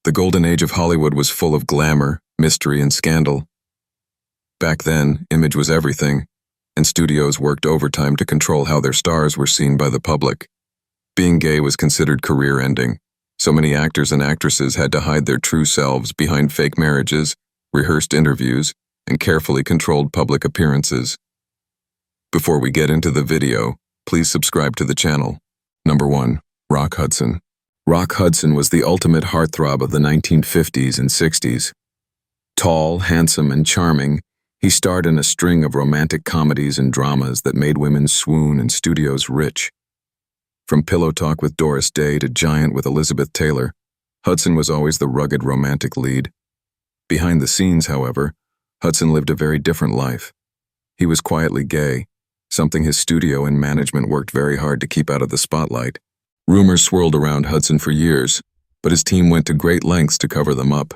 The golden age of Hollywood was full of glamour, mystery, and scandal. Back then, image was everything, and studios worked overtime to control how their stars were seen by the public. Being gay was considered career-ending, so many actors and actresses had to hide their true selves behind fake marriages, rehearsed interviews, and carefully controlled public appearances. Before we get into the video, please subscribe to the channel. Number 1. Rock Hudson. Rock Hudson was the ultimate heartthrob of the 1950s and 60s. Tall, handsome, and charming, he starred in a string of romantic comedies and dramas that made women swoon and studios rich. From Pillow Talk with Doris Day to Giant with Elizabeth Taylor, Hudson was always the rugged romantic lead. Behind the scenes, however, Hudson lived a very different life. He was quietly gay, something his studio and management worked very hard to keep out of the spotlight. Rumors swirled around Hudson for years, but his team went to great lengths to cover them up.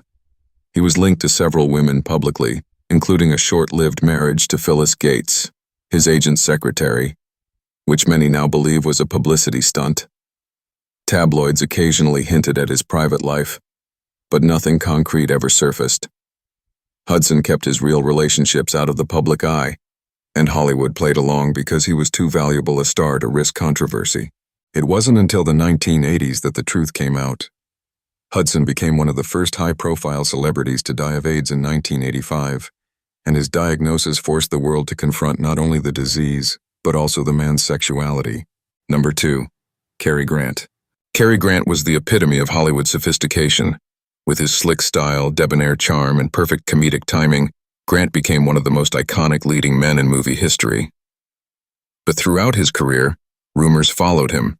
He was linked to several women publicly, including a short-lived marriage to Phyllis Gates, his agent's secretary, which many now believe was a publicity stunt. Tabloids occasionally hinted at his private life, but nothing concrete ever surfaced. Hudson kept his real relationships out of the public eye, and Hollywood played along because he was too valuable a star to risk controversy. It wasn't until the 1980s that the truth came out. Hudson became one of the first high-profile celebrities to die of AIDS in 1985, and his diagnosis forced the world to confront not only the disease, but also the man's sexuality. Number 2. Cary Grant. Cary Grant was the epitome of Hollywood sophistication. With his slick style, debonair charm, and perfect comedic timing, Grant became one of the most iconic leading men in movie history. But throughout his career, rumors followed him.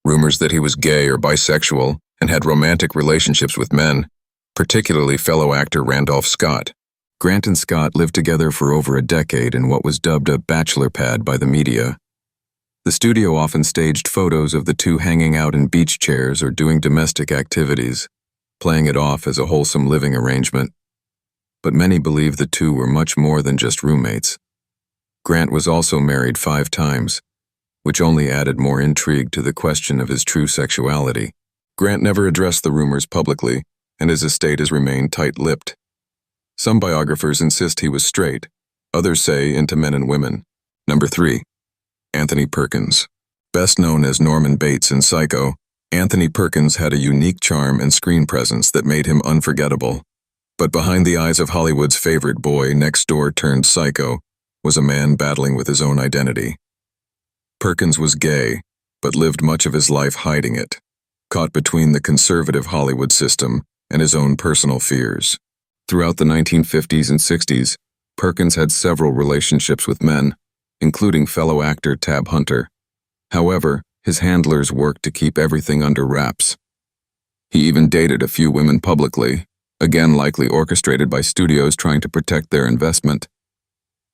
Rumors that he was gay or bisexual and had romantic relationships with men, particularly fellow actor Randolph Scott. Grant and Scott lived together for over a decade in what was dubbed a bachelor pad by the media. The studio often staged photos of the two hanging out in beach chairs or doing domestic activities, playing it off as a wholesome living arrangement. But many believe the two were much more than just roommates. Grant was also married 5 times, which only added more intrigue to the question of his true sexuality. Grant never addressed the rumors publicly, and his estate has remained tight-lipped. Some biographers insist he was straight, others say into men and women. Number 3. Anthony Perkins. Best known as Norman Bates in Psycho, Anthony Perkins had a unique charm and screen presence that made him unforgettable. But behind the eyes of Hollywood's favorite boy next door turned psycho was a man battling with his own identity. Perkins was gay, but lived much of his life hiding it, caught between the conservative Hollywood system and his own personal fears. Throughout the 1950s and 60s, Perkins had several relationships with men, including fellow actor Tab Hunter. However, his handlers worked to keep everything under wraps. He even dated a few women publicly, again likely orchestrated by studios trying to protect their investment.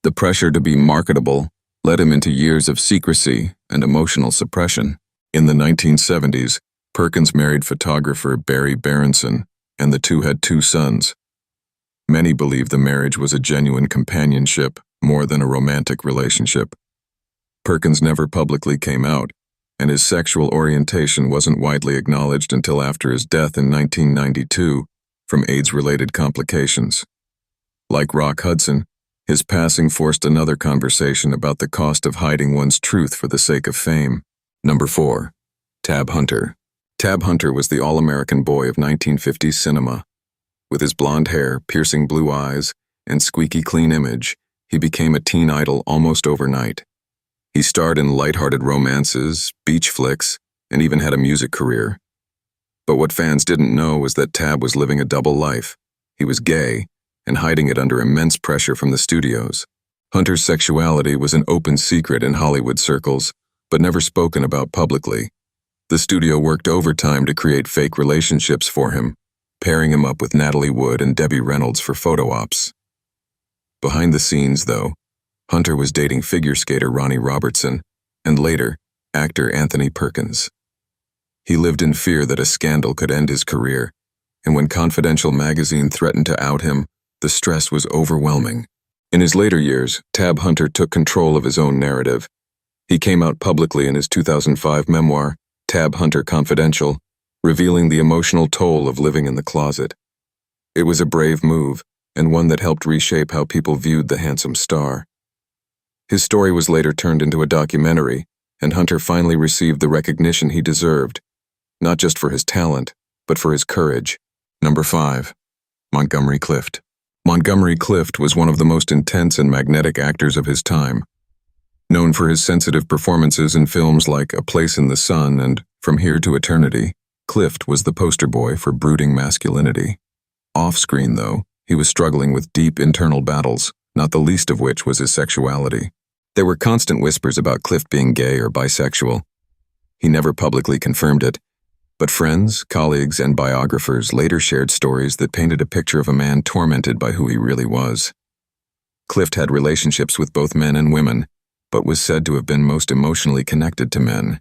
The pressure to be marketable led him into years of secrecy and emotional suppression. In the 1970s, Perkins married photographer Barry Berenson, and the two had 2 sons. Many believe the marriage was a genuine companionship more than a romantic relationship. Perkins never publicly came out, and his sexual orientation wasn't widely acknowledged until after his death in 1992 from AIDS-related complications. Like Rock Hudson, his passing forced another conversation about the cost of hiding one's truth for the sake of fame. Number 4. Tab Hunter. Tab Hunter was the all-American boy of 1950s cinema. With his blonde hair, piercing blue eyes, and squeaky clean image, he became a teen idol almost overnight. He starred in lighthearted romances, beach flicks, and even had a music career. But what fans didn't know was that Tab was living a double life. He was gay, and hiding it under immense pressure from the studios. Hunter's sexuality was an open secret in Hollywood circles, but never spoken about publicly. The studio worked overtime to create fake relationships for him, pairing him up with Natalie Wood and Debbie Reynolds for photo ops. Behind the scenes, though, Hunter was dating figure skater Ronnie Robertson, and later, actor Anthony Perkins. He lived in fear that a scandal could end his career, and when Confidential magazine threatened to out him, the stress was overwhelming. In his later years, Tab Hunter took control of his own narrative. He came out publicly in his 2005 memoir, Tab Hunter Confidential, revealing the emotional toll of living in the closet. It was a brave move, and one that helped reshape how people viewed the handsome star. His story was later turned into a documentary, and Hunter finally received the recognition he deserved, not just for his talent, but for his courage. Number 5. Montgomery Clift. Montgomery Clift was one of the most intense and magnetic actors of his time. Known for his sensitive performances in films like A Place in the Sun and From Here to Eternity, Clift was the poster boy for brooding masculinity. Off-screen, though, he was struggling with deep internal battles, not the least of which was his sexuality. There were constant whispers about Clift being gay or bisexual. He never publicly confirmed it, but friends, colleagues, and biographers later shared stories that painted a picture of a man tormented by who he really was. Clift had relationships with both men and women, but was said to have been most emotionally connected to men.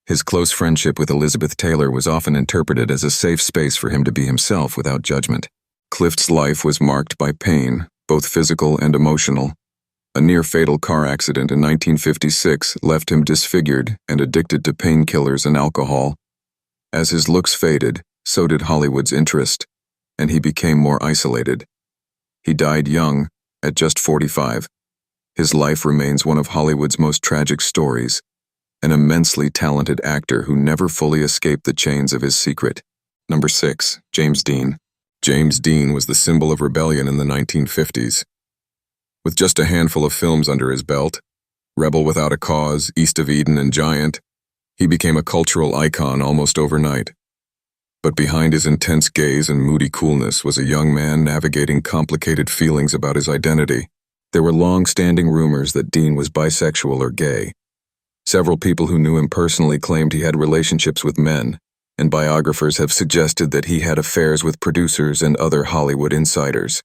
His close friendship with Elizabeth Taylor was often interpreted as a safe space for him to be himself without judgment. Clift's life was marked by pain, both physical and emotional. A near-fatal car accident in 1956 left him disfigured and addicted to painkillers and alcohol. As his looks faded, so did Hollywood's interest, and he became more isolated. He died young, at just 45. His life remains one of Hollywood's most tragic stories, an immensely talented actor who never fully escaped the chains of his secret. Number 6. James Dean. James Dean was the symbol of rebellion in the 1950s. With just a handful of films under his belt, Rebel Without a Cause, East of Eden, and Giant, he became a cultural icon almost overnight. But behind his intense gaze and moody coolness was a young man navigating complicated feelings about his identity. There were long-standing rumors that Dean was bisexual or gay. Several people who knew him personally claimed he had relationships with men, and biographers have suggested that he had affairs with producers and other Hollywood insiders.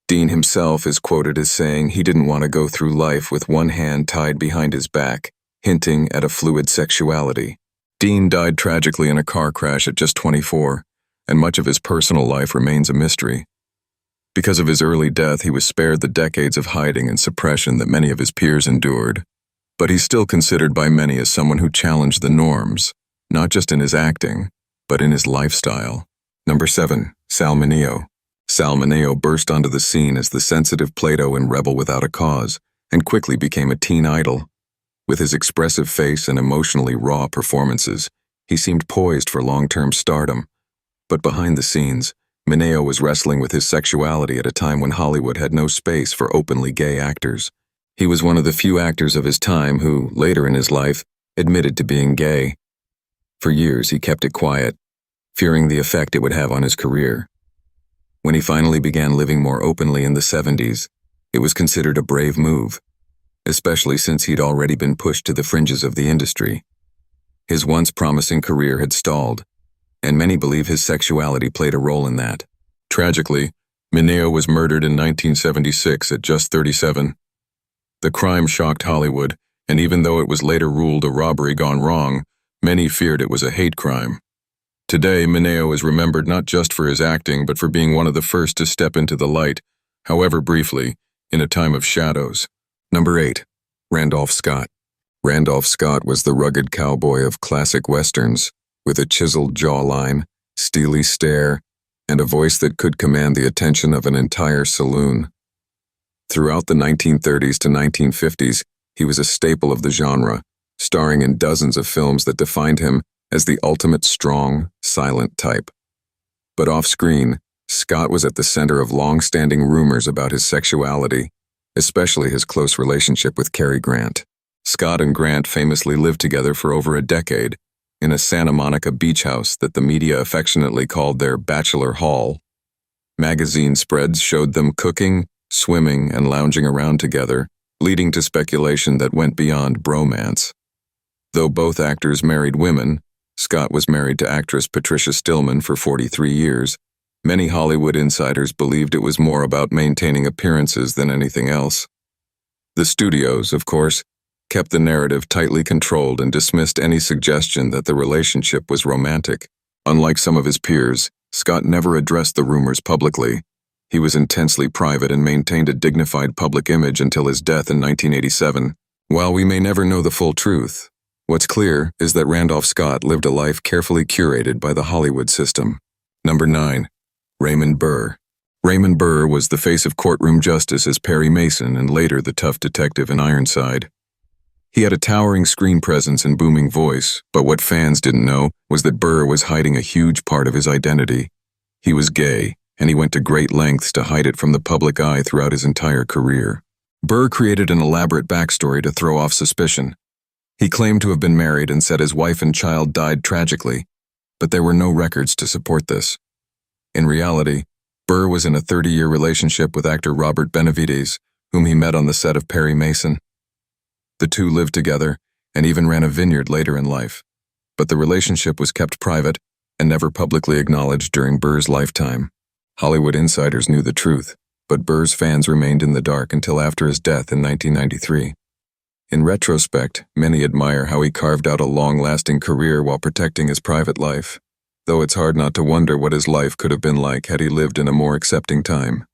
Dean himself is quoted as saying he didn't want to go through life with one hand tied behind his back, hinting at a fluid sexuality. Dean died tragically in a car crash at just 24, and much of his personal life remains a mystery. Because of his early death, he was spared the decades of hiding and suppression that many of his peers endured. But he's still considered by many as someone who challenged the norms, not just in his acting, but in his lifestyle. Number 7. Sal Mineo. Sal Mineo burst onto the scene as the sensitive Plato in Rebel Without a Cause, and quickly became a teen idol. With his expressive face and emotionally raw performances, he seemed poised for long-term stardom. But behind the scenes, Mineo was wrestling with his sexuality at a time when Hollywood had no space for openly gay actors. He was one of the few actors of his time who, later in his life, admitted to being gay. For years, he kept it quiet, fearing the effect it would have on his career. When he finally began living more openly in the 70s, it was considered a brave move, especially since he'd already been pushed to the fringes of the industry. His once promising career had stalled, and many believe his sexuality played a role in that. Tragically, Mineo was murdered in 1976 at just 37. The crime shocked Hollywood, and even though it was later ruled a robbery gone wrong, many feared it was a hate crime. Today, Mineo is remembered not just for his acting, but for being one of the first to step into the light, however briefly, in a time of shadows. Number 8. Randolph Scott. Randolph Scott was the rugged cowboy of classic westerns, with a chiseled jawline, steely stare, and a voice that could command the attention of an entire saloon. Throughout the 1930s to 1950s, he was a staple of the genre, starring in dozens of films that defined him as the ultimate strong, silent type. But off-screen, Scott was at the center of long-standing rumors about his sexuality, especially his close relationship with Cary Grant. Scott and Grant famously lived together for over a decade in a Santa Monica beach house that the media affectionately called their bachelor hall. Magazine spreads showed them cooking, swimming, and lounging around together, leading to speculation that went beyond bromance. Though both actors married women, Scott was married to actress Patricia Stillman for 43 years, many Hollywood insiders believed it was more about maintaining appearances than anything else. The studios, of course, kept the narrative tightly controlled and dismissed any suggestion that the relationship was romantic. Unlike some of his peers, Scott never addressed the rumors publicly. He was intensely private and maintained a dignified public image until his death in 1987. While we may never know the full truth, What's clear is that Randolph Scott lived a life carefully curated by the Hollywood system. Number 9. Raymond Burr. Raymond Burr was the face of courtroom justice as Perry Mason and later the tough detective in Ironside. He had a towering screen presence and booming voice, but what fans didn't know was that Burr was hiding a huge part of his identity. He was gay, and he went to great lengths to hide it from the public eye throughout his entire career. Burr created an elaborate backstory to throw off suspicion. He claimed to have been married and said his wife and child died tragically, but there were no records to support this. In reality, Burr was in a 30-year relationship with actor Robert Benavides, whom he met on the set of Perry Mason. The two lived together and even ran a vineyard later in life, but the relationship was kept private and never publicly acknowledged during Burr's lifetime. Hollywood insiders knew the truth, but Burr's fans remained in the dark until after his death in 1993. In retrospect, many admire how he carved out a long-lasting career while protecting his private life, though it's hard not to wonder what his life could have been like had he lived in a more accepting time.